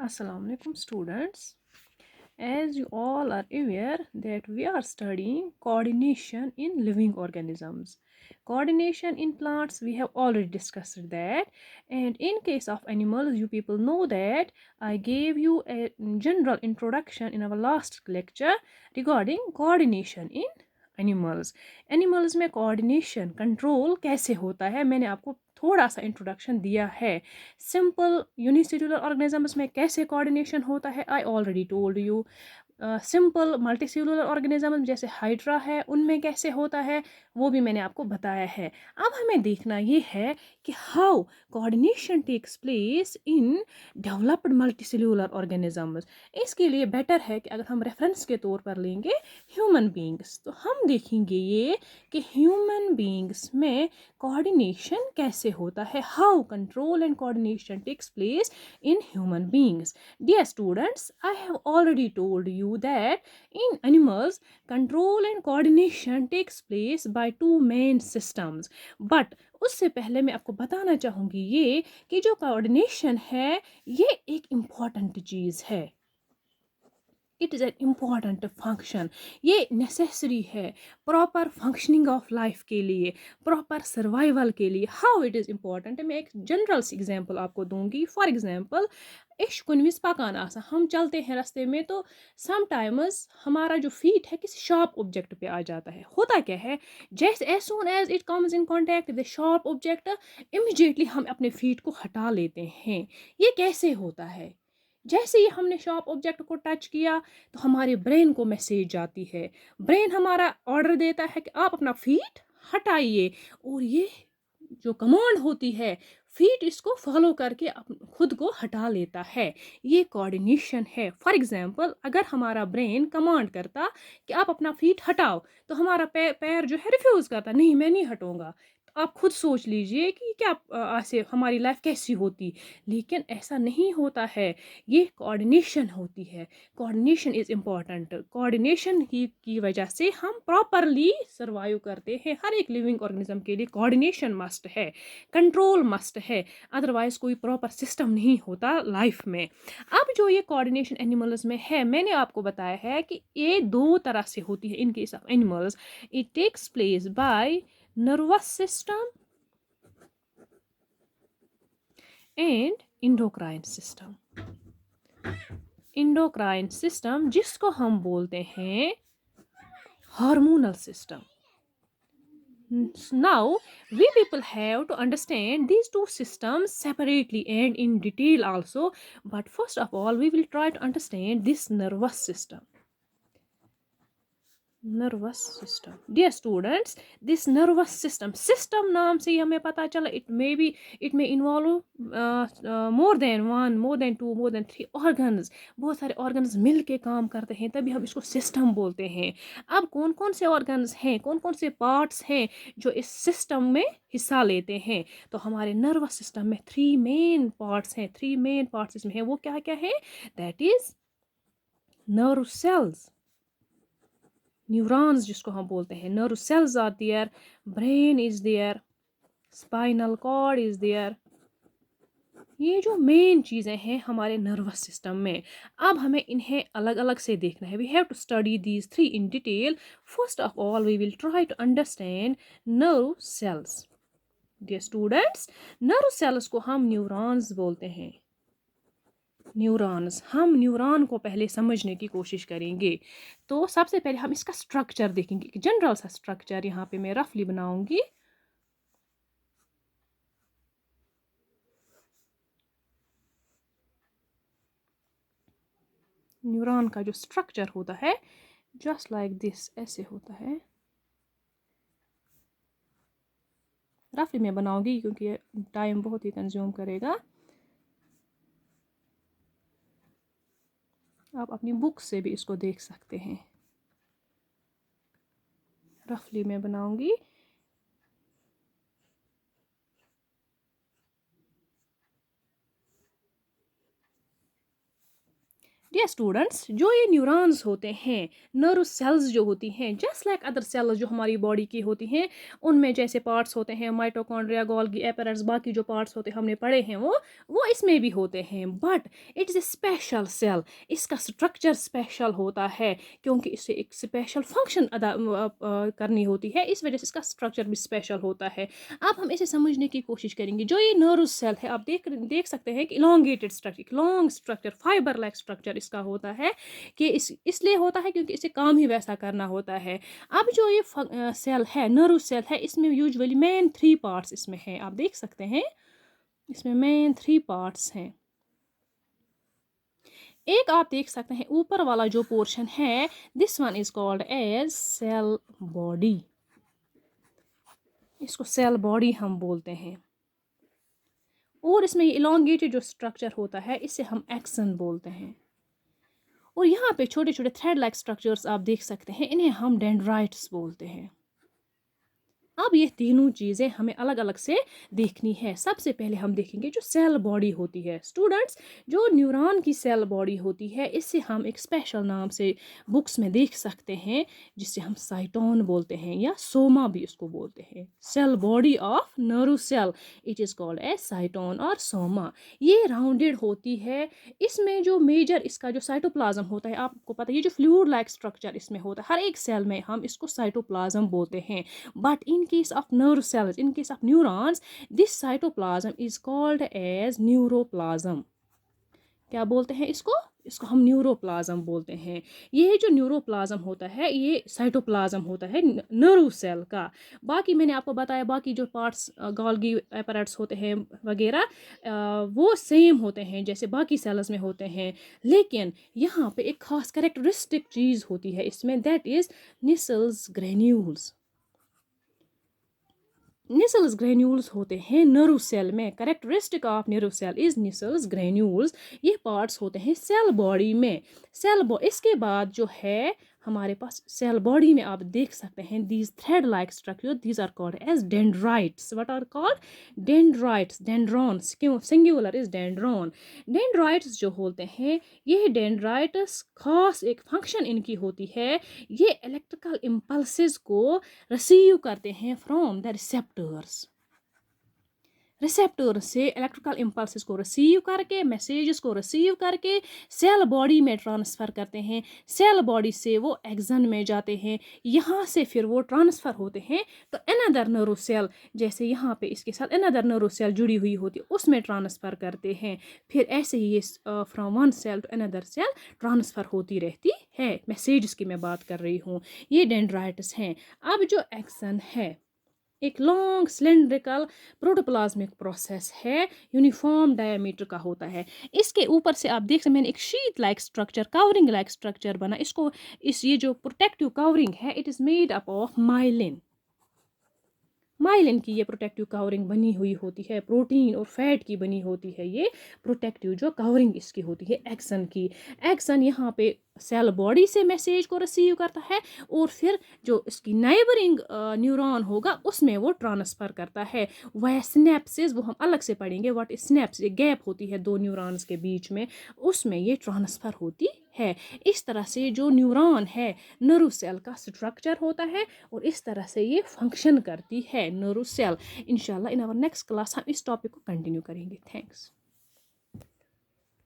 Assalamu alaikum students. As you all are aware that we are studying coordination in living organisms. Coordination in plants we have already discussed that, and in case of animals you people know that I gave you a general introduction in our last lecture regarding coordination in animals animals में coordination control कैसे होता है मैंने आपको थोड़ा सा introduction दिया है सिंपल यूनिसेल्युलर ऑर्गेनिजम्स में कैसे कोऑर्डिनेशन होता है I already told you simple multicellular organism जैसे हाइड्रा है उनमें कैसे होता है वो भी मैंने आपको बताया है। अब हमें देखना ये है कि how coordination takes place in developed multicellular organisms. इसके लिए बेटर है कि अगर हम रेफरेंस के तौर पर लेंगे ह्यूमन बींग्स तो हम देखेंगे ये कि ह्यूमन बींग्स में कोऑर्डिनेशन कैसे होता है, how control and coordination takes place in human beings. Dear students, I have already told you that in animals, control and coordination takes place by two main systems. But उससे पहले मैं आपको बताना चाहूँगी ये कि जो कोऑर्डिनेशन है ये एक इम्पॉर्टेंट चीज़ है। It is an important function, ये नेसेसरी है प्रॉपर फंक्शनिंग ऑफ लाइफ के लिए, प्रॉपर सर्वाइवल के लिए। हाउ इट इज़ इम्पॉर्टेंट मैं एक जनरल सी एग्जांपल आपको दूंगी। फॉर एग्जांपल इश कुनविस पकान आसा हम चलते हैं रास्ते में तो समटाइम्स हमारा जो फीट है किसी शार्प ऑब्जेक्ट पे आ जाता है। होता क्या है, जैसे as soon as it comes in contact with sharp object immediately हम अपने फीट को हटा लेते हैं। ये कैसे होता है, जैसे ही हमने शार्प ऑब्जेक्ट को टच किया तो हमारे ब्रेन को मैसेज जाती है, ब्रेन हमारा ऑर्डर देता है कि आप अपना फीट हटाइए, और ये जो कमांड होती है फीट इसको फॉलो करके खुद को हटा लेता है। ये कोऑर्डिनेशन है। फॉर एग्जांपल अगर हमारा ब्रेन कमांड करता कि आप अपना फीट हटाओ तो हमारा पैर जो है रिफ्यूज़ करता, नहीं मैं नहीं हटाऊंगा। तो आप खुद सोच लीजिए कि क्या ऐसे हमारी लाइफ कैसी होती। लेकिन ऐसा नहीं होता है, ये कोऑर्डिनेशन होती है। Coordination is important. कोऑर्डिनेशन की वजह से हम प्रॉपरली सर्वाइव करते हैं। हर एक लिविंग ऑर्गेनिज्म के लिए कोऑर्डिनेशन मस्ट है, कंट्रोल मस्ट है, अदरवाइज कोई प्रॉपर सिस्टम नहीं होता लाइफ में। अब जो ये कोऑर्डिनेशन एनिमल्स में है मैंने आपको बताया है कि ये दो तरह से होती है। In case of animals it takes place by nervous system and endocrine system. Endocrine system जिसको हम बोलते हैं hormonal system. Now, we people have to understand these two systems separately and in detail also. But first of all, we will try to understand this nervous system. Nervous system. Dear students, this nervous system, system नाम से ही हमें पता चला it may involve more than one, more than two, more than three organs. बहुत सारे organs मिल के काम करते हैं तभी हम इसको सिस्टम बोलते हैं। अब कौन कौन से ऑर्गन्स हैं, कौन कौन से पार्ट्स हैं जो इस सिस्टम में हिस्सा लेते हैं, तो हमारे नर्वस सिस्टम में थ्री मेन पार्ट्स हैं। थ्री मेन पार्ट्स इसमें हैं, वो क्या क्या है, that is nerve cells, neurons जिसको हम बोलते हैं, nerve cells are there, brain is there, spinal cord is there. ये जो मेन चीज़ें हैं हमारे नर्वस सिस्टम में। अब हमें इन्हें अलग अलग से देखना है। We have to study these three in detail. First of all we will try to understand nerve cells. Dear students, nerve cells को हम न्यूरॉन्स बोलते हैं। न्यूरॉन्स, हम न्यूरॉन को पहले समझने की कोशिश करेंगे। तो सबसे पहले हम इसका स्ट्रक्चर देखेंगे, जनरल सा स्ट्रक्चर यहाँ पे मैं रफली बनाऊंगी। न्यूरॉन का जो स्ट्रक्चर होता है जस्ट लाइक दिस, ऐसे होता है। रफली मैं बनाऊंगी क्योंकि टाइम बहुत ही कंज्यूम करेगा। आप अपनी बुक से भी इसको देख सकते हैं। रफली मैं बनाऊंगी। डियर स्टूडेंट्स, जो ये न्यूरॉन्स होते हैं, नर्व सेल्स जो होती हैं, जस्ट लाइक अदर सेल्स जो हमारी बॉडी की होती हैं, उनमें जैसे पार्ट्स होते हैं माइटोकॉन्ड्रिया, गोल्गी एपैरेट्स, बाकी जो पार्ट्स होते हैं हमने पढ़े हैं वो इसमें भी होते हैं। But it is a special cell, इसका स्ट्रक्चर स्पेशल होता है क्योंकि इसे एक स्पेशल फंक्शन अदा करनी होती है, इस वजह से इसका स्ट्रक्चर भी स्पेशल होता है। अब हम इसे समझने की कोशिश करेंगे। जो ये नर्व सेल है, आप देख सकते हैं कि elongated structure, long structure, fibre like structure इसका होता है कि इसलिए होता है क्योंकि इसे काम ही वैसा करना होता है। अब जो ये सेल है, नर्व सेल है, इसमें यूजुअली मेन 3 पार्ट्स इसमें हैं। आप देख सकते हैं इसमें मेन 3 पार्ट्स हैं। एक आप देख सकते हैं ऊपर वाला जो पोर्शन है, this one is called as cell body. इसको सेल बॉडी हम बोलते हैं। और इसमें इलोंगेटेड जो स्ट्रक्चर होता है इसे हम एक्सन बोलते हैं। और यहाँ पे छोटे छोटे थ्रेड लाइक स्ट्रक्चर्स आप देख सकते हैं, इन्हें हम डेंड्राइट्स बोलते हैं। अब ये तीनों चीज़ें हमें अलग अलग से देखनी है। सबसे पहले हम देखेंगे जो सेल बॉडी होती है। स्टूडेंट्स, जो न्यूरॉन की सेल बॉडी होती है इसे हम एक स्पेशल नाम से बुक्स में देख सकते हैं, जिसे हम साइटोन बोलते हैं या सोमा भी इसको बोलते हैं। Cell body of nerve cell, it is called as cyton और सोमा। ये राउंडेड होती है। इसमें जो मेजर इसका जो साइटोप्लाज्म होता है, आपको पता है ये जो फ्लूइड लाइक स्ट्रक्चर इसमें होता है, हर एक सेल में हम इसको साइटोप्लाज्म बोलते हैं। But in case of nerve cells, in case of neurons, this cytoplasm is called as neuroplasm. क्या बोलते हैं इसको? इसको हम न्यूरोप्लाज्म बोलते हैं। ये जो न्यूरोप्लाज्म होता है ये साइटोप्लाज्म होता है नर्व सेल का। बाकी मैंने आपको बताया बाकी जो पार्ट्स गोल्गी एपैरेट्स होते हैं वगैरह, वो सेम होते हैं जैसे बाकी सेल्स में होते हैं। लेकिन यहाँ पे एक खास कैरेक्टरिस्टिक चीज़ होती है इसमें, that is Nissl's granules. Nissl's granules होते हैं नर्व सेल में। Characteristic of nerve cell is Nissl's granules. ये पार्ट्स होते हैं सेल बॉडी में। इसके बाद जो है हमारे पास सेल बॉडी में आप देख सकते हैं these thread like structure, these are called as dendrites. What are called? Dendrites, dendrons, क्यों सिंगुलर इज डेंड्रॉन। डेंड्राइट्स जो होते हैं, ये डेंड्राइट्स खास एक फंक्शन इनकी होती है, ये इलेक्ट्रिकल इम्पल्सेस को रिसीव करते हैं फ्रॉम द रिसेप्टर्स। रिसेप्टर से इलेक्ट्रिकल इम्पल्सेस को रिसीव करके, मैसेजेस को रिसीव करके सेल बॉडी में ट्रांसफ़र करते हैं। सेल बॉडी से वो एक्सन में जाते हैं, यहाँ से फिर वो ट्रांसफ़र होते हैं तो अनदर नर्व सेल, जैसे यहाँ पे इसके साथ अनदर नर्व सेल जुड़ी हुई होती है उसमें ट्रांसफ़र करते हैं। फिर ऐसे ही ये from one cell to another cell transfer होती रहती है। मैसेजेस की मैं बात कर रही हूँ, ये डेंड्राइट्स हैं। अब जो एक्सन है एक लॉन्ग सिलेंड्रिकल प्रोटोप्लाज्मिक प्रोसेस है, यूनिफॉर्म डायमीटर का होता है। इसके ऊपर से आप देख सकते मैंने एक sheet like structure, covering like structure बना। इसको ये जो प्रोटेक्टिव कवरिंग है it is made up of myelin. Myelin की ये प्रोटेक्टिव कवरिंग बनी हुई होती है, प्रोटीन और फैट की बनी होती है ये प्रोटेक्टिव जो कवरिंग इसकी होती है एक्सन की। एक्सन यहाँ पे सेल बॉडी से मैसेज को रिसीव करता है और फिर जो इसकी नाइबरिंग न्यूरॉन होगा उसमें वो ट्रांसफ़र करता है। वह स्नैप्सिस, वो हम अलग से पढ़ेंगे व्हाट इज स्नैप्स, ये गैप होती है दो न्यूरॉन्स के बीच में, उसमें ये ट्रांसफ़र होती है। इस तरह से जो न्यूरॉन है नर्व सेल का स्ट्रक्चर होता है और इस तरह से ये फंक्शन करती है नर्व सेल। इंशाल्लाह इन आवर नेक्स्ट क्लास हम इस टॉपिक को कंटिन्यू करेंगे। थैंक्स।